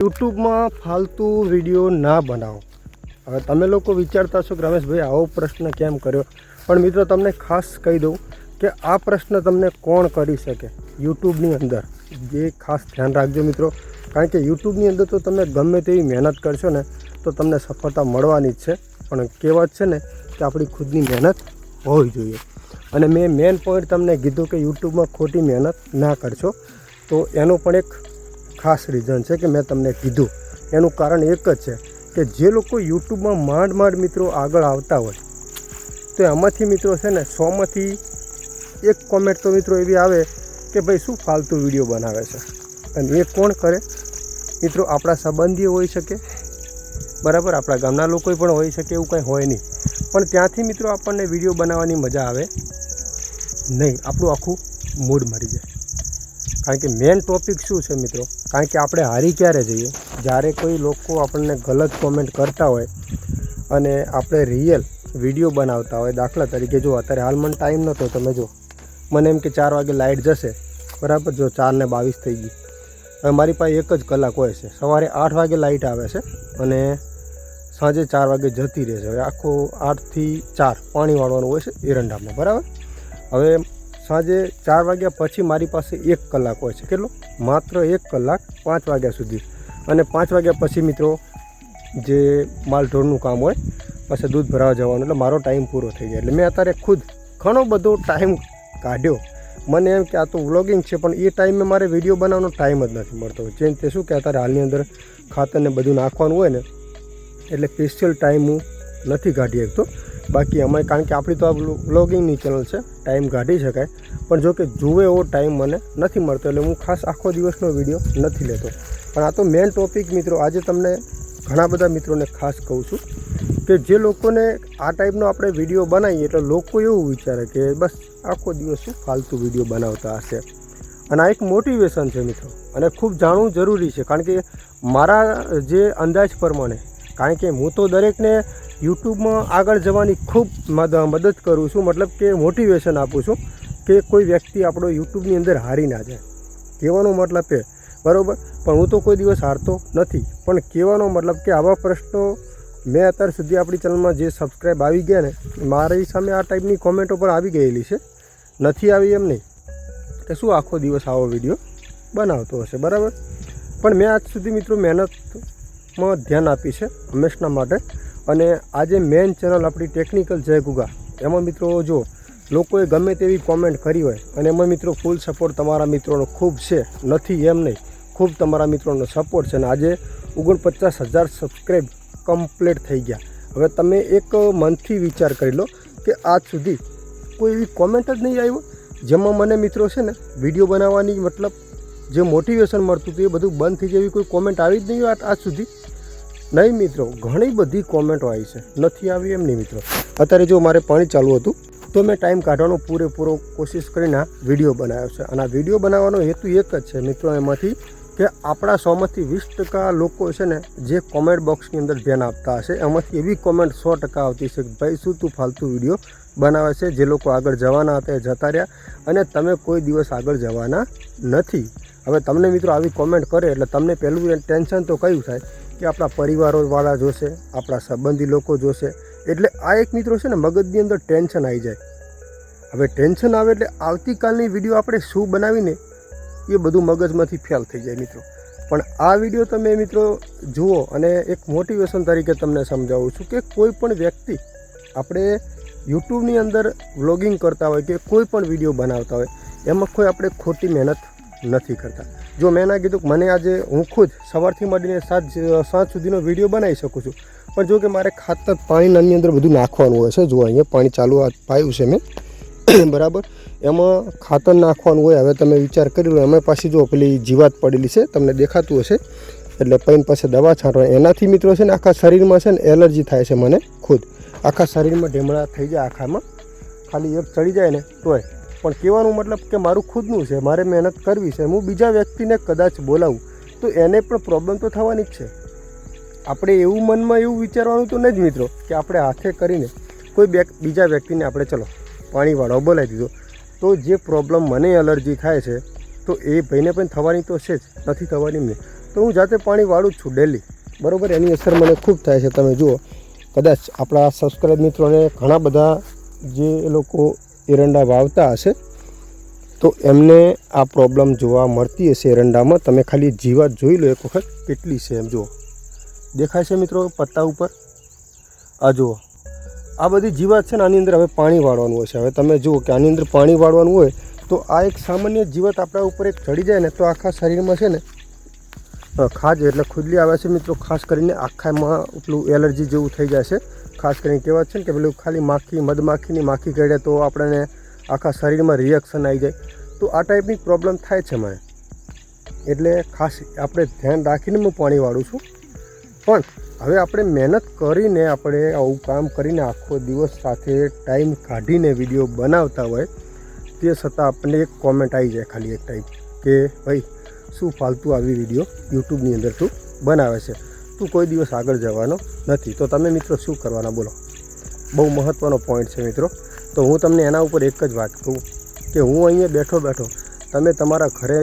યુટ્યુબમાં ફાલતુ વિડીયો ના બનાવો. હવે તમે લોકો વિચારતા છો કે રમેશભાઈ આવો પ્રશ્ન કેમ કર્યો, પણ મિત્રો તમને ખાસ કહી દઉં કે આ પ્રશ્ન તમને કોણ કરી શકે યુટ્યુબની અંદર, જે ખાસ ધ્યાન રાખજો મિત્રો. કારણ કે યુટ્યુબની અંદર તો તમે ગમે તેવી મહેનત કરશો ને તો તમને સફળતા મળવાની જ છે, પણ કહેવત છે ને કે આપણી ખુદની મહેનત હોવી જોઈએ. અને મેં મેન પોઈન્ટ તમને કીધું કે યુટ્યુબમાં ખોટી મહેનત ના કરશો, તો એનું પણ એક ખાસ રીઝન છે કે મેં તમને કીધું. એનું કારણ એક જ છે કે જે લોકો યુટ્યુબમાં માંડ મિત્રો આગળ આવતા હોય તો એમાંથી મિત્રો છે ને 100માંથી એક કોમેન્ટ તો મિત્રો એવી આવે કે ભાઈ શું ફાલતુ વિડીયો બનાવે છે. અને એ કોણ કરે મિત્રો? આપણા સંબંધીઓ હોઈ શકે, બરાબર, આપણા ગામના લોકો પણ હોઈ શકે, એવું કંઈ હોય નહીં. પણ ત્યાંથી મિત્રો આપણને વિડીયો બનાવવાની મજા આવે નહીં, આપણું આખું મૂડ મરી જાય. કારણ કે મેન ટૉપિક શું છે મિત્રો? કારણ કે આપણે હારી ક્યારે જઈએ? જ્યારે કોઈ લોકો આપણને ગલત કોમેન્ટ કરતા હોય અને આપણે રિયલ વિડીયો બનાવતા હોય. દાખલા તરીકે જો અત્યારે હાલ મને ટાઈમ નહોતો, તમે જો મને એમ કે 4 વાગે લાઇટ જશે, બરાબર, જો 4:22 થઈ ગઈ. હવે મારી પાસે 1 જ કલાક હોય છે. સવારે 8 વાગે લાઇટ આવે છે અને સાંજે 4 વાગે જતી રહે છે. હવે આખો 8 થી 4 પાણી વાળવાનું હોય છે એરંડામાં, બરાબર. હવે સાંજે 4 વાગ્યા પછી મારી પાસે 1 કલાક હોય છે. કેટલો? માત્ર 1 કલાક, 5 વાગ્યા સુધી. અને 5 વાગ્યા પછી મિત્રો જે માલઢોરનું કામ હોય, પછી દૂધ ભરાવા જવાનું, એટલે મારો ટાઈમ પૂરો થઈ જાય. એટલે મેં અત્યારે ખુદ ઘણો બધો ટાઈમ કાઢ્યો. મને એમ કે આ તો વ્લોગિંગ છે, પણ એ ટાઈમે મારે વિડીયો બનાવવાનો ટાઈમ જ નથી મળતો. જેમ તે શું કે અત્યારે હાલની અંદર ખાતરને બધું નાખવાનું હોય ને, એટલે સ્પેશિયલ ટાઈમ હું નથી કાઢી શકતો. બાકી અમે, કારણ કે આપણી તો આ વ્લોગિંગની ચેનલ છે, ટાઈમ કાઢી શકાય, પણ જો કે જુએ એવો ટાઈમ મને નથી મળતો, એટલે હું ખાસ આખો દિવસનો વિડીયો નથી લેતો. પણ આ તો મેન ટૉપિક મિત્રો આજે તમને ઘણા બધા મિત્રોને ખાસ કહું છું કે જે લોકોને આ ટાઈપનો આપણે વિડીયો બનાવીએ એટલે લોકો એવું વિચારે કે બસ આખો દિવસ શું ફાલતુ વિડીયો બનાવતા હશે. અને આ એક મોટિવેશન છે મિત્રો, અને ખૂબ જાણવું જરૂરી છે. કારણ કે મારા જે અંદાજ પ્રમાણે, કારણ કે હું તો દરેકને યુટ્યુબમાં આગળ જવાની ખૂબ મદદ કરું છું, મતલબ કે મોટિવેશન આપું છું કે કોઈ વ્યક્તિ આપણો યુટ્યુબની અંદર હારી ના જાય. કહેવાનો મતલબ એ, બરાબર, પણ હું તો કોઈ દિવસ હારતો નથી. પણ કહેવાનો મતલબ કે આવા પ્રશ્નો મેં અત્યાર સુધી આપણી ચેનલમાં જે સબસ્ક્રાઈબ આવી ગયા ને, મારી સામે આ ટાઈપની કોમેન્ટો પણ આવી ગયેલી છે. નથી આવી એમ નહીં કે શું આખો દિવસ આવો વિડીયો બનાવતો હશે, બરાબર. પણ મેં આજ સુધી મિત્રો મહેનતમાં ધ્યાન આપી છે હંમેશના માટે. અને આજે મેન ચેનલ આપણી ટેકનિકલ જય ગુગા, એમાં મિત્રો જો લોકોએ ગમે તેવી કોમેન્ટ કરી હોય અને એમાં મિત્રો ફૂલ સપોર્ટ તમારા મિત્રોનો ખૂબ છે, નથી એમ નહીં, ખૂબ તમારા મિત્રોનો સપોર્ટ છે. અને આજે 49,000 સબસ્ક્રાઈબ કમ્પ્લીટ થઈ ગયા. હવે તમે એક મનથી વિચાર કરી લો કે આજ સુધી કોઈ એવી કોમેન્ટ જ નહીં આવ્યો જેમાં મને મિત્રો છે ને વિડીયો બનાવવાની મતલબ જે મોટિવેશન મળતું હતું એ બધું બંધ થઈ જાય એવી કોઈ કોમેન્ટ આવી જ નહીં આજ સુધી? નહીં મિત્રો, ઘણી બધી કોમેન્ટો આવી છે, નથી આવી એમ નહીં મિત્રો. અત્યારે જો મારે પાણી ચાલુ હતું તો મેં ટાઈમ કાઢવાનો પૂરેપૂરો કોશિશ કરીને આ વિડીયો બનાવ્યો છે. અને આ વિડીયો બનાવવાનો હેતુ એક જ છે મિત્રો, એમાંથી કે આપણા 100માંથી 20% લોકો છે ને જે કોમેન્ટ બોક્સની અંદર ધ્યાન આપતા હશે, એમાંથી એવી કોમેન્ટ 100% આવતી છે કે ભાઈ શું તું ફાલતુ વિડીયો બનાવે છે. જે લોકો આગળ જવાના હતા એ જતા રહ્યા અને તમે કોઈ દિવસ આગળ જવાના નથી. હવે તમને મિત્રો આવી કોમેન્ટ કરે એટલે તમને પહેલું ટેન્શન તો કયું થાય કે આપણા પરિવારોવાળા જોશે, આપણા સંબંધી લોકો જોશે. એટલે આ એક મિત્રો છે ને મગજની અંદર ટેન્શન આવી જાય. હવે ટેન્શન આવે એટલે આવતીકાલની વિડીયો આપણે શું બનાવીને એ બધું મગજમાંથી ફેલ થઈ જાય મિત્રો. પણ આ વિડીયો તમે મિત્રો જુઓ અને એક મોટિવેશન તરીકે તમને સમજાવું છું કે કોઈ પણ વ્યક્તિ આપણે યુટ્યુબની અંદર વ્લોગિંગ કરતા હોય કે કોઈ પણ વિડીયો બનાવતા હોય એમાં કોઈ આપણે ખોટી મહેનત નથી કરતા. જો મેં ના કીધું કે મને આજે હું ખુદ સવારથી માંડીને સાંજ સુધીનો વિડીયો બનાવી શકું છું, પણ જો કે મારે ખાતર પાણીની અંદર બધું નાખવાનું હોય છે. જો અહીંયા પાણી ચાલુ પાયું છે મેં, બરાબર, એમાં ખાતર નાખવાનું હોય. હવે તમે વિચાર કરી લો, એમાં પાછી જો પેલી જીવાત પડેલી છે, તમને દેખાતું હશે, એટલે પૈન પાસે દવા છાંટવા. એનાથી મિત્રો છે ને આખા શરીરમાં છે ને એલર્જી થાય છે મને ખુદ. આખા શરીરમાં ઢેમડા થઈ જાય, આખામાં ખાલી એક ચડી જાય ને તોય. પણ કહેવાનું મતલબ કે મારું ખુદનું છે, મારે મહેનત કરવી છે. હું બીજા વ્યક્તિને કદાચ બોલાવું તો એને પણ પ્રોબ્લેમ તો થવાની જ છે. આપણે એવું મનમાં એવું વિચારવાનું તો નહીં જ મિત્રો કે આપણે હાથે કરીને કોઈ બીજા વ્યક્તિને આપણે ચલો પાણીવાળો બોલાવી દીધો તો જે પ્રોબ્લેમ મને એલર્જી થાય છે તો એ ભાઈને પણ થવાની તો છે જ, નથી થવાની નહીં. તો હું જાતે પાણી વાળું જ છું ડેલી, બરાબર. એની અસર મને ખૂબ થાય છે. તમે જુઓ, કદાચ આપણા સબસ્ક્રાઈબ મિત્રોને ઘણા બધા જે લોકો એરંડા વાવતા હશે તો એમને આ પ્રોબ્લેમ જોવા મળતી હશે એરંડામાં. તમે ખાલી જીવાત જોઈ લો એક વખત કેટલી છે. એમ જુઓ, દેખાય છે મિત્રો પત્તા ઉપર? આ જુઓ, આ બધી જીવાત છે ને આની અંદર હવે પાણી વાળવાનું હોય છે. હવે તમે જુઓ કે આની અંદર પાણી વાળવાનું હોય તો આ એક સામાન્ય જીવાત આપણા ઉપર એક ચડી જાય ને તો આખા શરીરમાં છે ને ખાજ એટલે ખુજલી આવે છે મિત્રો. ખાસ કરીને આખામાં પેલું એલર્જી જેવું થઈ જાય છે. ખાસ કરીને કહેવાય છે ને કે પેલું ખાલી માખી મધમાખીની માખી કરડે તો આપણને આખા શરીરમાં રિએક્શન આવી જાય. તો આ ટાઈપની પ્રોબ્લેમ થાય છે મને, એટલે ખાસ આપણે ધ્યાન રાખીને હું પાણી વાળું છું. પણ હવે આપણે મહેનત કરીને આપણે આવું કામ કરીને આખો દિવસ સાથે ટાઈમ કાઢીને વિડીયો બનાવતા હોય તે છતાં આપણને એક કોમેન્ટ આવી જાય ખાલી એક ટાઈમ કે ભાઈ શું ફાલતુ આવી વિડીયો યુટ્યુબની અંદર તું બનાવે છે, તું કોઈ દિવસ આગળ જવાનો નથી. તો તમે મિત્રો શું કરવાના બોલો? બહુ મહત્ત્વનો પોઈન્ટ છે મિત્રો. તો હું તમને એના ઉપર એક જ વાત કહું કે હું અહીંયા બેઠો બેઠો તમે તમારા ઘરે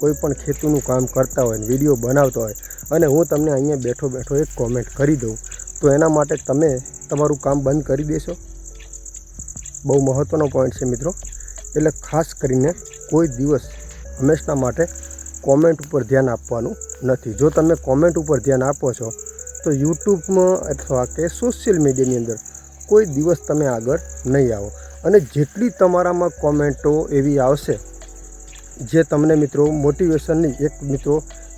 કોઈ પણ ખેતીનું કામ કરતા હોય ને વિડીયો બનાવતા હોય અને હું તમને અહીંયા બેઠો બેઠો એક કોમેન્ટ કરી દઉં તો એના માટે તમે તમારું કામ બંધ કરી દેશો? બહુ મહત્ત્વનો પોઈન્ટ છે મિત્રો. એટલે ખાસ કરીને કોઈ દિવસ હંમેશા માટે કોમેન્ટ ઉપર ધ્યાન આપવાનું નથી. જો તમે કોમેન્ટ ઉપર ધ્યાન આપો છો તો યુટ્યુબમાં અથવા કે સોશિયલ મીડિયાની અંદર કોઈ દિવસ તમે આગળ નહીં આવો. અને જેટલી તમારામાં કોમેન્ટો એવી આવશે જે તમને મિત્રો મોટિવેશનની એક મિત્રો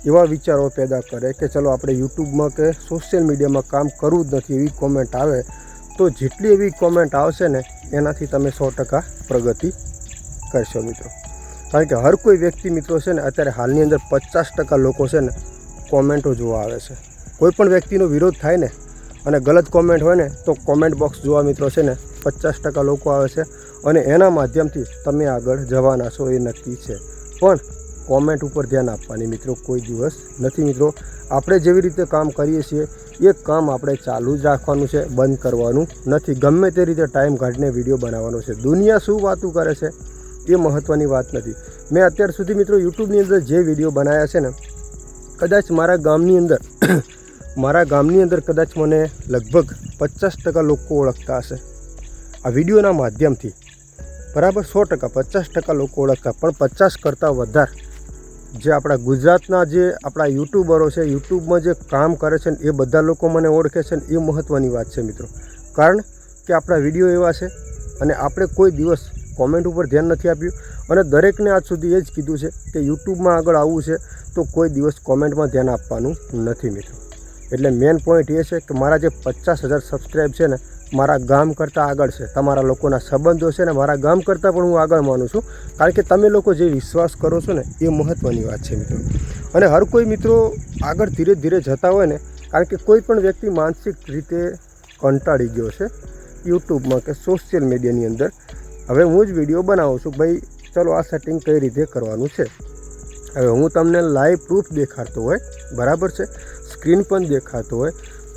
એવા વિચારો પેદા કરે કે ચલો આપણે યુટ્યુબમાં કે સોશિયલ મીડિયામાં કામ કરવું જ નથી, એવી કોમેન્ટ આવે તો જેટલી એવી કોમેન્ટ આવશે ને એનાથી તમે 100% પ્રગતિ કરશો મિત્રો. કારણ કે હર કોઈ વ્યક્તિ મિત્રો છે ને અત્યારે હાલની અંદર 50% લોકો છે ને કોમેન્ટો જોવા આવે છે. કોઈ પણ વ્યક્તિનો વિરોધ થાય ને અને ગલત કોમેન્ટ હોય ને તો કોમેન્ટ બોક્સ જોવા મિત્રો છે ને 50% લોકો આવે છે અને એના માધ્યમથી તમે આગળ જવાના છો એ નક્કી છે. પણ કોમેન્ટ ઉપર ધ્યાન આપવાની મિત્રો કોઈ દિવસ નથી મિત્રો. આપણે જેવી રીતે કામ કરીએ છીએ એ કામ આપણે ચાલુ જ રાખવાનું છે, બંધ કરવાનું નથી. ગમે તે રીતે ટાઈમ કાઢીને વિડીયો બનાવવાનો છે. દુનિયા શું વાતું કરે છે એ મહત્ત્વની વાત નથી. મેં અત્યાર સુધી મિત્રો યુટ્યુબની અંદર જે વિડીયો બનાવ્યા છે ને કદાચ મારા ગામની અંદર કદાચ મને લગભગ 50% લોકો ઓળખતા હશે આ વિડીયોના માધ્યમથી, બરાબર. 100% 50% લોકો ઓળખતા, પણ 50 કરતાં વધારે જે આપણા ગુજરાતના જે આપણા યુટ્યુબરો છે, યુટ્યુબમાં જે કામ કરે છે ને એ બધા લોકો મને ઓળખે છે ને એ મહત્ત્વની વાત છે મિત્રો. કારણ કે આપણા વિડીયો એવા છે અને આપણે કોઈ દિવસ કોમેન્ટ ઉપર ધ્યાન નથી આપ્યું અને દરેકને આજ સુધી એ જ કીધું છે કે યુટ્યુબમાં આગળ આવવું છે તો કોઈ દિવસ કોમેન્ટમાં ધ્યાન આપવાનું નથી મિત્રો. એટલે મેઇન પોઈન્ટ એ છે કે મારા જે 50,000 સબસ્ક્રાઈબ છે ને મારા ગામ કરતાં આગળ છે. તમારા લોકોના સંબંધો છે ને મારા ગામ કરતાં પણ હું આગળ માનું છું. કારણ કે તમે લોકો જે વિશ્વાસ કરો છો ને એ મહત્ત્વની વાત છે મિત્રો. અને હર કોઈ મિત્રો આગળ ધીરે ધીરે જતા હોય ને, કારણ કે કોઈ પણ વ્યક્તિ માનસિક રીતે કંટાળી ગયો છે યુટ્યુબમાં કે સોશિયલ મીડિયાની અંદર. હવે હું જ વિડીયો બનાવું છું ભાઈ, ચલો આ સેટિંગ કઈ રીતે કરવાનું છે. હવે હું તમને લાઈવ પ્રૂફ દેખાડતો હોય, બરાબર છે, સ્ક્રીન પણ દેખાતો હોય,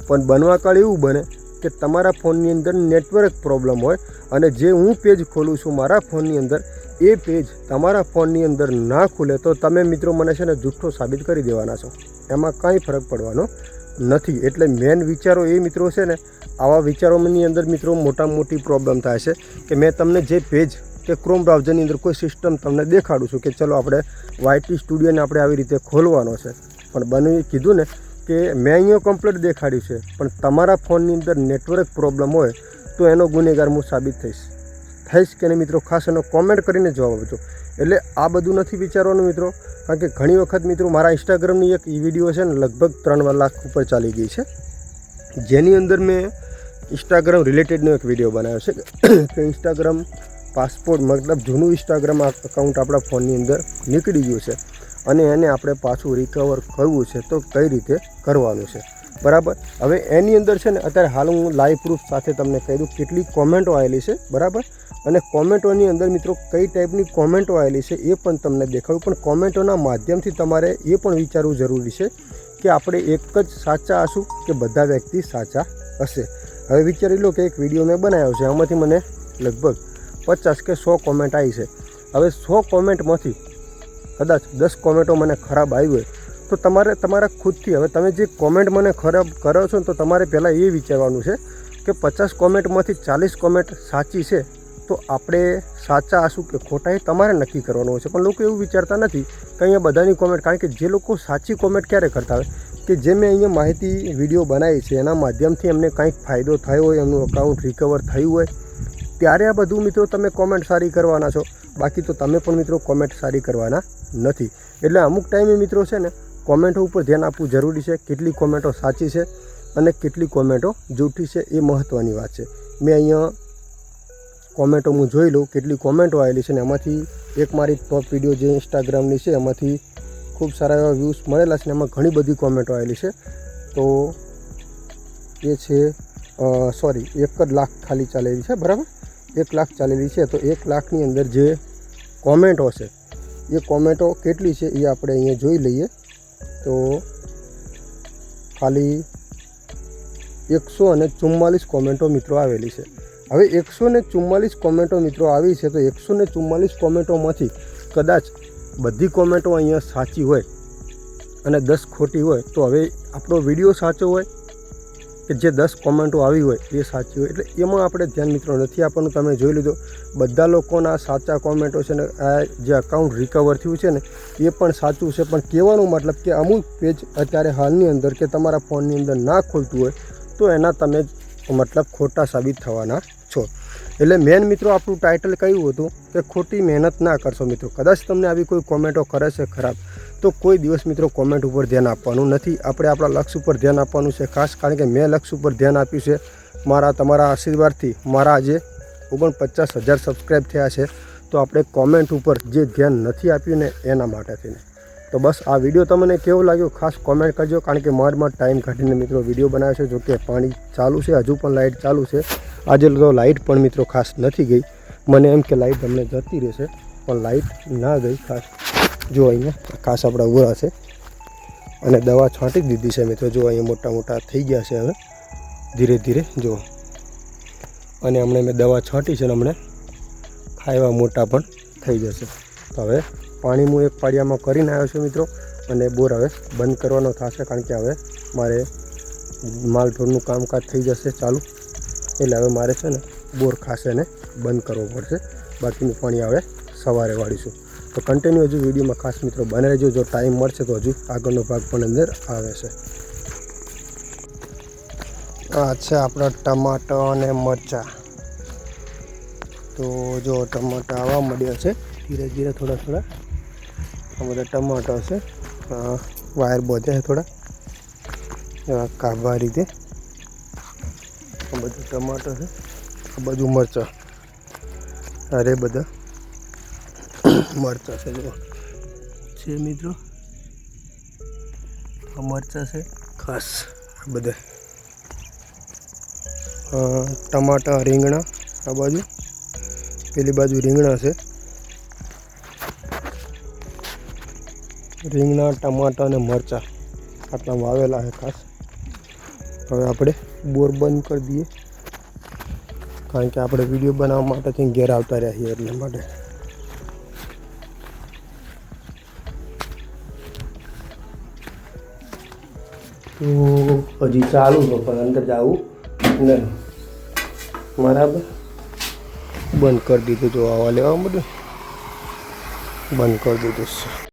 પણ બનવા કાળ એવું બને કે તમારા ફોનની અંદર નેટવર્ક પ્રોબ્લેમ હોય અને જે હું પેજ ખોલું છું મારા ફોનની અંદર એ પેજ તમારા ફોનની અંદર ના ખુલે તો તમે મિત્રો મને છે ને જુઠ્ઠો સાબિત કરી દેવાના છો. એમાં કાંઈ ફરક પડવાનો નથી. એટલે મેન વિચારો એ મિત્રો છે ને, આવા વિચારોની અંદર મિત્રો મોટી પ્રોબ્લેમ થાય છે કે મેં તમને જે પેજ કે ક્રોમ બ્રાઉઝરની અંદર કોઈ સિસ્ટમ તમને દેખાડું છું કે ચલો આપણે YT સ્ટુડિયોને આપણે આવી રીતે ખોલવાનો છે, પણ બને કીધું ને કે મેં અહીંયા કમ્પ્લીટ દેખાડ્યું છે પણ તમારા ફોનની અંદર નેટવર્ક પ્રોબ્લેમ હોય તો એનો ગુનેગાર હું સાબિત થઈશ કે નહીં મિત્રો. ખાસ એનો કોમેન્ટ કરીને જવાબ આપજો. એટલે આ બધું નથી વિચારવાનું મિત્રો. કારણ કે ઘણી વખત મિત્રો મારા ઇન્સ્ટાગ્રામની એક વિડીયો છે ને લગભગ 3 લાખ ઉપર ચાલી ગઈ છે, જેની અંદર મેં ઇન્સ્ટાગ્રામ રિલેટેડનો એક વિડીયો બનાવ્યો છે કે ઇન્સ્ટાગ્રામ પાસપોર્ટ મતલબ જૂનું ઇન્સ્ટાગ્રામ અકાઉન્ટ આપણા ફોનની અંદર નીકળી ગયું છે અને એને આપણે પાછું રિકવર કરવું છે તો કઈ રીતે કરવાનું છે, બરાબર. હવે એની અંદર છે ને અત્યારે હાલ હું લાઈવ પ્રૂફ સાથે તમને કહી દઉં કેટલી કોમેન્ટો આવેલી છે, બરાબર. અને કોમેન્ટોની અંદર મિત્રો કઈ ટાઈપની કોમેન્ટો આવેલી છે એ પણ તમને દેખાડું. પણ કોમેન્ટોના માધ્યમથી તમારે એ પણ વિચારવું જરૂરી છે કે આપણે એક જ સાચા હશું કે બધા વ્યક્તિ સાચા હશે. હવે વિચારી લો કે એક વિડીયો મેં બનાવ્યો છે, આમાંથી મને લગભગ 50 કે 100 કોમેન્ટ આવી છે. હવે 100 કોમેન્ટમાંથી કદાચ 10 કોમેન્ટો મને ખરાબ આવી હોય તો તમારે તમારા ખુદથી હવે તમે જે કોમેન્ટ મને ખરાબ કરો છો ને તો તમારે પહેલાં એ વિચારવાનું છે કે 50 કોમેન્ટમાંથી 40 કોમેન્ટ સાચી છે તો આપણે સાચા હશું કે ખોટા એ તમારે નક્કી કરવાનું હોય છે. પણ લોકો એવું વિચારતા નથી કે અહીંયા બધાની કોમેન્ટ, કારણ કે જે લોકો સાચી કોમેન્ટ ક્યારે કરતા હોય કે જે મેં અહીંયા માહિતી વિડીયો બનાવી છે એના માધ્યમથી એમને કંઈક ફાયદો થયો હોય, એમનું અકાઉન્ટ રિકવર થયું હોય, ત્યારે આ બધું મિત્રો તમે કોમેન્ટ સારી કરવાના છો. બાકી તો તમે પણ મિત્રો કોમેન્ટ સારી કરવાના નથી. એટલે અમુક ટાઈમે મિત્રો છે ને કોમેન્ટો ઉપર ધ્યાન આપવું જરૂરી છે. કેટલી કોમેન્ટો સાચી છે અને કેટલી કોમેન્ટો જૂઠી છે એ મહત્ત્વની વાત છે. મેં અહીંયા કોમેન્ટો હું જોઈ લઉં કેટલી કોમેન્ટો આવેલી છે ને એમાંથી એક મારી ટોપ વિડીયો જે ઇન્સ્ટાગ્રામની છે એમાંથી ખૂબ સારા એવા વ્યૂઝ મળેલા છે ને એમાં ઘણી બધી કોમેન્ટો આવેલી છે. તો એ છે 1 લાખ ખાલી ચાલેલી છે, બરાબર, 1 લાખ ચાલેલી છે. તો 1 લાખની અંદર જે કોમેન્ટો છે એ કોમેન્ટો કેટલી છે એ આપણે અહીંયા જોઈ લઈએ. તો ખાલી 144 કોમેન્ટો મિત્રો આવેલી છે. હવે 144 કોમેન્ટો મિત્રો આવી છે તો 144 કોમેન્ટોમાંથી કદાચ બધી કોમેન્ટો અહીંયા સાચી હોય અને 10 ખોટી હોય તો હવે આપણો વિડીયો સાચો હોય કે જે 10 કોમેન્ટો આવી હોય એ સાચી હોય, એટલે એમાં આપણે ધ્યાન મિત્રો નથી આપવાનું. તમે જોઈ લીધો બધા લોકોના સાચા કોમેન્ટો છે ને આ જે અકાઉન્ટ રિકવર થયું છે ને એ પણ સાચું છે. પણ કહેવાનો મતલબ કે અમુક પેજ અત્યારે હાલની અંદર કે તમારા ફોનની અંદર ના ખોલતું હોય તો એના તમે મતલબ ખોટા સાબિત થવાના છો. એટલે મેન મિત્રો આપણું ટાઇટલ કયું હતું કે ખોટી મહેનત ના કરશો. મિત્રો કદાચ તમને આવી કોઈ કોમેન્ટો કરે છે ખરાબ તો કોઈ દિવસ મિત્રો કોમેન્ટ ઉપર ધ્યાન આપવાનું નથી. આપણે આપણા લક્ષ્ય ઉપર ધ્યાન આપવાનું છે ખાસ, કારણ કે મેં લક્ષ્ય ઉપર ધ્યાન આપ્યું છે. મારા તમારા આશીર્વાદથી મારા આજે 49,000 સબસ્ક્રાઈબ થયા છે. તો આપણે કોમેન્ટ ઉપર જે ધ્યાન નથી આપ્યું ને એના માટે થઈને. તો બસ આ વિડીયો તમને કેવો લાગ્યો ખાસ કોમેન્ટ કરજો, કારણ કે મારમાં ટાઈમ કાઢીને મિત્રો વિડીયો બનાવ્યો છે. જોકે પાણી ચાલુ છે, હજુ પણ લાઇટ ચાલુ છે. આજે તો લાઇટ પણ મિત્રો ખાસ નથી ગઈ. મને એમ કે લાઇટ અમને જતી રહેશે પણ લાઇટ ના ગઈ ખાસ. જો અહીંયા ખાસ આપણા ઉભા છે અને દવા છાંટી દીધી છે મિત્રો. જો અહીંયા મોટા મોટા થઈ ગયા છે હવે ધીરે ધીરે જો, અને હમણાં મેં દવા છાંટી છે ને હમણાં ખાવા મોટા પણ થઈ જશે. તો હવે પાણી હું એક પાળિયામાં કરીને આવ્યો છું મિત્રો, અને બોર હવે બંધ કરવાનો થશે, કારણ કે હવે મારે માલઢોરનું કામકાજ થઈ જશે ચાલુ. એટલે હવે મારે છે ને બોર ખાસે ને બંધ કરવો પડશે. બાકીનું પાણી હવે સવારે વાળીશું. તો કન્ટિન્યુ હજુ વિડીયોમાં ખાસ મિત્રો બને રહેજો. જો ટાઈમ મળશે તો હજુ આગળનો ભાગ પણ અંદર આવે છે. આ છે આપણા ટમાટર અને મરચાં. તો જો ટમાટા આવવા મળ્યા છે ધીરે ધીરે થોડા થોડા. આ બધા ટમાટા છે, વાયર બોધ્યા છે થોડા કાબા રીતે. આ બધા ટમાટર છે, આ બાજુ મરચાં, અરે બધા મરચાં છે જો છે મિત્રો. આ મરચાં છે ખાસ, આ બધા ટમાટા, રીંગણા, આ બાજુ પેલી બાજુ રીંગણા છે. રીંગણા, ટમાટા અને મરચાં આટલા વાવેલા છે ખાસ. હવે આપણે બોર બંધ કરી દઈએ, કારણ કે આપણે વિડીયો બનાવવા માટેથી ઘેર આવતા રહ્યા છીએ એટલા માટે. તો હજી ચાલુ છે પણ અંદર જવું નહીં, બરાબર. બંધ કરી દીધું, જો આવા લેવા બધું બંધ કરી દીધું છે.